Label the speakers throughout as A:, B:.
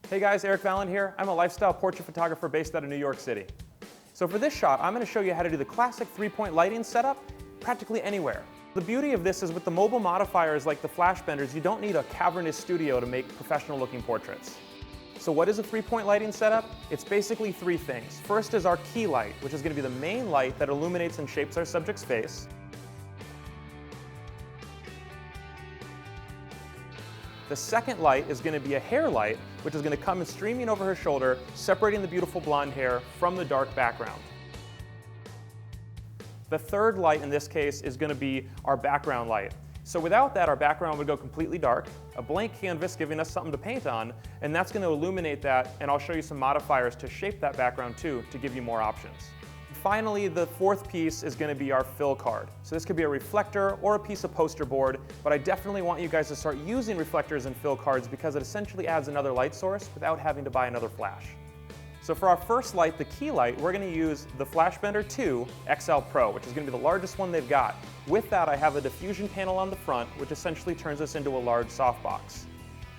A: Hey guys, Erik Valind here. I'm a lifestyle portrait photographer based out of New York City. So for this shot, I'm going to show you how to do the classic three-point lighting setup practically anywhere. The beauty of this is with the mobile modifiers like the FlashBenders, you don't need a cavernous studio to make professional looking portraits. So what is a three-point lighting setup? It's basically three things. First is our key light, which is going to be the main light that illuminates and shapes our subject's face. The second light is going to be a hair light, which is going to come streaming over her shoulder, separating the beautiful blonde hair from the dark background. The third light in this case is going to be our background light. So without that, our background would go completely dark, a blank canvas giving us something to paint on, and that's going to illuminate that, and I'll show you some modifiers to shape that background too, to give you more options. Finally, the fourth piece is going to be our fill card. So this could be a reflector or a piece of poster board, but I definitely want you guys to start using reflectors and fill cards because it essentially adds another light source without having to buy another flash. So for our first light, the key light, we're going to use the FlashBender 2 XL Pro, which is going to be the largest one they've got. With that, I have a diffusion panel on the front, which essentially turns this into a large softbox.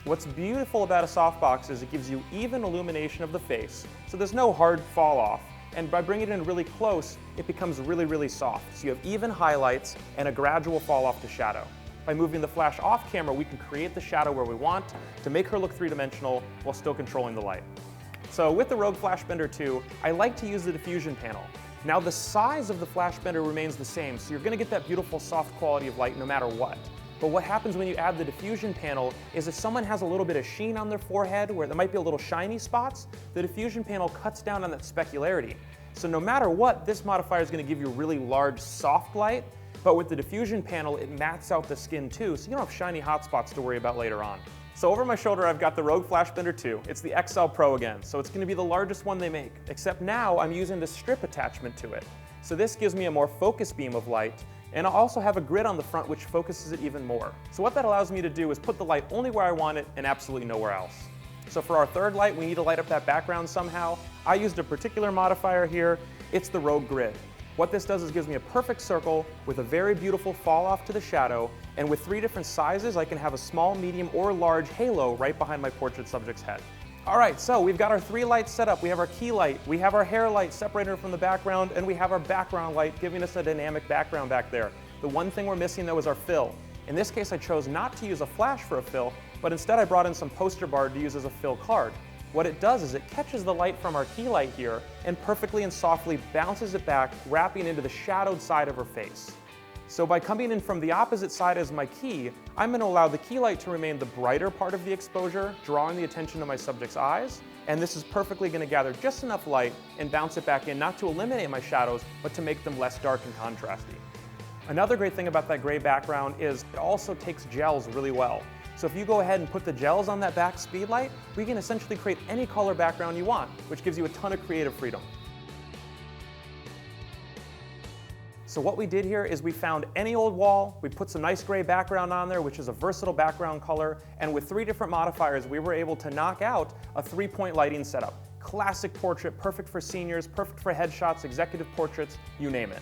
A: What's beautiful about a softbox is it gives you even illumination of the face, so there's no hard fall off. And by bringing it in really close, it becomes really, really soft. So you have even highlights and a gradual fall off to shadow. By moving the flash off camera, we can create the shadow where we want to make her look three-dimensional while still controlling the light. So with the Rogue FlashBender 2, I like to use the diffusion panel. Now the size of the FlashBender remains the same, so you're going to get that beautiful soft quality of light no matter what. But what happens when you add the diffusion panel is if someone has a little bit of sheen on their forehead where there might be a little shiny spots, the diffusion panel cuts down on that specularity. So no matter what, this modifier is going to give you really large, soft light, but with the diffusion panel, it mats out the skin too, so you don't have shiny hot spots to worry about later on. So over my shoulder, I've got the Rogue FlashBender 2. It's the XL Pro again, so it's going to be the largest one they make, except now I'm using the strip attachment to it. So this gives me a more focused beam of light, and I'll also have a grid on the front which focuses it even more. So what that allows me to do is put the light only where I want it and absolutely nowhere else. So for our third light, we need to light up that background somehow. I used a particular modifier here. It's the Rogue Grid. What this does is gives me a perfect circle with a very beautiful fall off to the shadow, and with three different sizes, I can have a small, medium, or large halo right behind my portrait subject's head. All right, so we've got our three lights set up. We have our key light, we have our hair light separated from the background, and we have our background light giving us a dynamic background back there. The one thing we're missing though is our fill. In this case, I chose not to use a flash for a fill, but instead I brought in some poster board to use as a fill card. What it does is it catches the light from our key light here and perfectly and softly bounces it back, wrapping into the shadowed side of her face. So by coming in from the opposite side as my key, I'm going to allow the key light to remain the brighter part of the exposure, drawing the attention of my subject's eyes, and this is perfectly going to gather just enough light and bounce it back in, not to eliminate my shadows, but to make them less dark and contrasty. Another great thing about that gray background is it also takes gels really well. So if you go ahead and put the gels on that back Speedlight, we can essentially create any color background you want, which gives you a ton of creative freedom. So what we did here is we found any old wall, we put some nice gray background on there, which is a versatile background color, and with three different modifiers, we were able to knock out a three-point lighting setup. Classic portrait, perfect for seniors, perfect for headshots, executive portraits, you name it.